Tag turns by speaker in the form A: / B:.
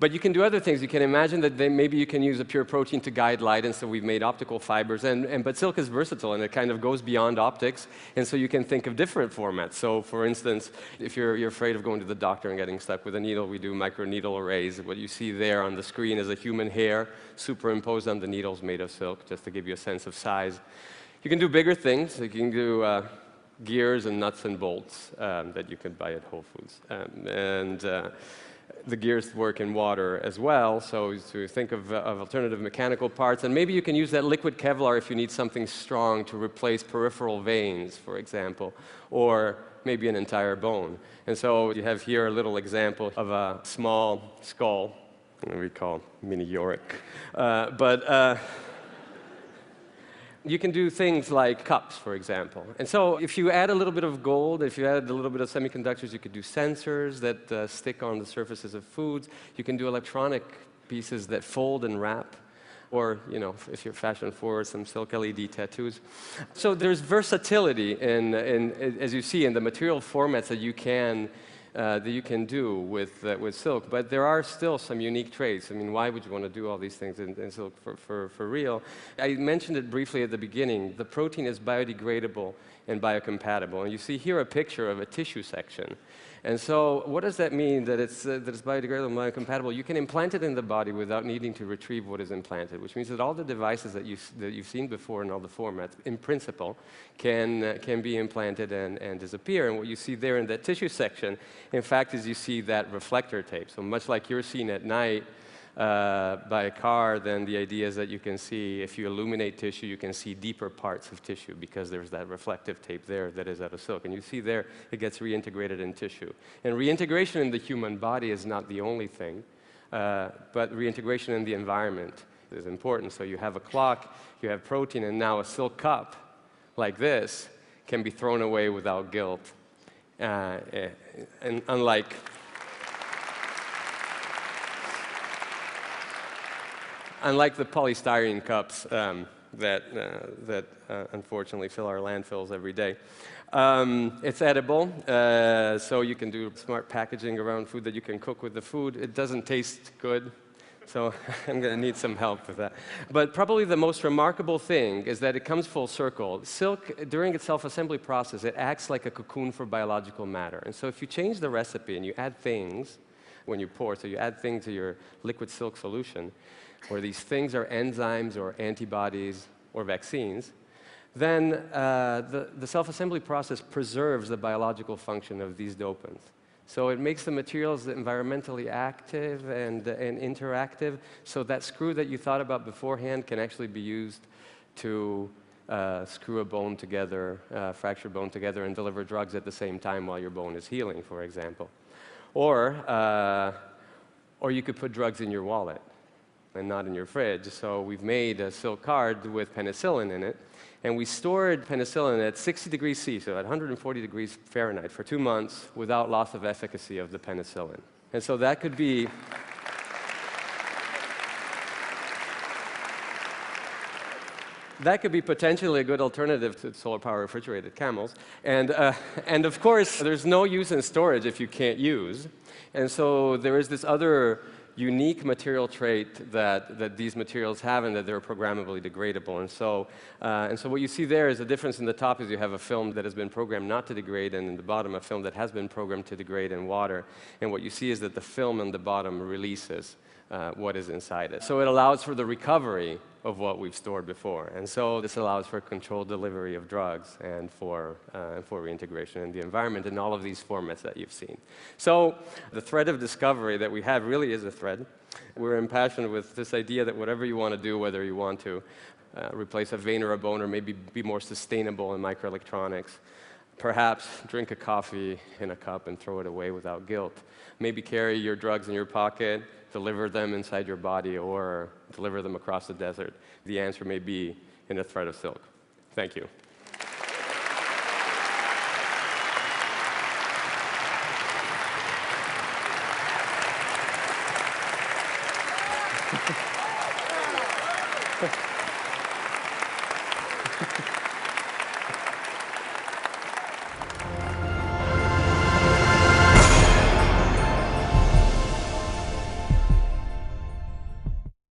A: But you can do other things. You can imagine that maybe you can use a pure protein to guide light, and so we've made optical fibers. But silk is versatile, and it kind of goes beyond optics, and so you can think of different formats. So, for instance, if you're afraid of going to the doctor and getting stuck with a needle, we do microneedle arrays. What you see there on the screen is a human hair superimposed on the needles made of silk, just to give you a sense of size. You can do bigger things. You can do gears and nuts and bolts that you can buy at Whole Foods. The gears work in water as well, so to think of alternative mechanical parts. And maybe you can use that liquid Kevlar if you need something strong to replace peripheral veins, for example, or maybe an entire bone. And so you have here a little example of a small skull, that we call Mini Yorick. You can do things like cups, for example. And so if you add a little bit of gold, if you add a little bit of semiconductors, you could do sensors that stick on the surfaces of foods. You can do electronic pieces that fold and wrap. Or, you know, if you're fashion forward, some silk LED tattoos. So there's versatility as you see, in the material formats that you can do with silk, but there are still some unique traits. I mean, why would you want to do all these things in silk for real? I mentioned it briefly at the beginning. The protein is biodegradable and biocompatible, and you see here a picture of a tissue section. And so what does that mean, that it's biodegradable and biocompatible? You can implant it in the body without needing to retrieve what is implanted, which means that all the devices that you've seen before in all the formats, in principle, can be implanted and disappear. And what you see there in that tissue section, in fact, is you see that reflector tape. So much like you're seen at night by a car, then the idea is that you can see, if you illuminate tissue, you can see deeper parts of tissue because there's that reflective tape there that is out of silk. And you see there, it gets reintegrated in tissue. And reintegration in the human body is not the only thing, but reintegration in the environment is important. So you have a clock, you have protein, and now a silk cup like this can be thrown away without guilt. And unlike the polystyrene cups that unfortunately fill our landfills every day. It's edible, so you can do smart packaging around food that you can cook with the food. It doesn't taste good, so I'm going to need some help with that. But probably the most remarkable thing is that it comes full circle. Silk, during its self-assembly process, it acts like a cocoon for biological matter. And so if you change the recipe and you add things when you pour, so you add things to your liquid silk solution, where these things are enzymes or antibodies or vaccines, then the self-assembly process preserves the biological function of these dopants. So it makes the materials environmentally active and interactive, so that screw that you thought about beforehand can actually be used to screw a bone together, fracture bone together, and deliver drugs at the same time while your bone is healing, for example. Or you could put drugs in your wallet and not in your fridge. So we've made a silk card with penicillin in it, and we stored penicillin at 60 degrees C, so at 140 degrees Fahrenheit, for 2 months without loss of efficacy of the penicillin. And so that could be potentially a good alternative to solar-powered refrigerated camels. And of course, there's no use in storage if you can't use. And so there is this other unique material trait that these materials have, and that they're programmably degradable. And so what you see there is a difference. In the top is you have a film that has been programmed not to degrade, and in the bottom a film that has been programmed to degrade in water. And what you see is that the film on the bottom releases what is inside it. So it allows for the recovery of what we've stored before. And so this allows for controlled delivery of drugs and for reintegration in the environment in all of these formats that you've seen. So the thread of discovery that we have really is a thread. We're impassioned with this idea that whatever you want to do, whether you want to replace a vein or a bone, or maybe be more sustainable in microelectronics, perhaps drink a coffee in a cup and throw it away without guilt. Maybe carry your drugs in your pocket, deliver them inside your body, or deliver them across the desert. The answer may be in a thread of silk. Thank you.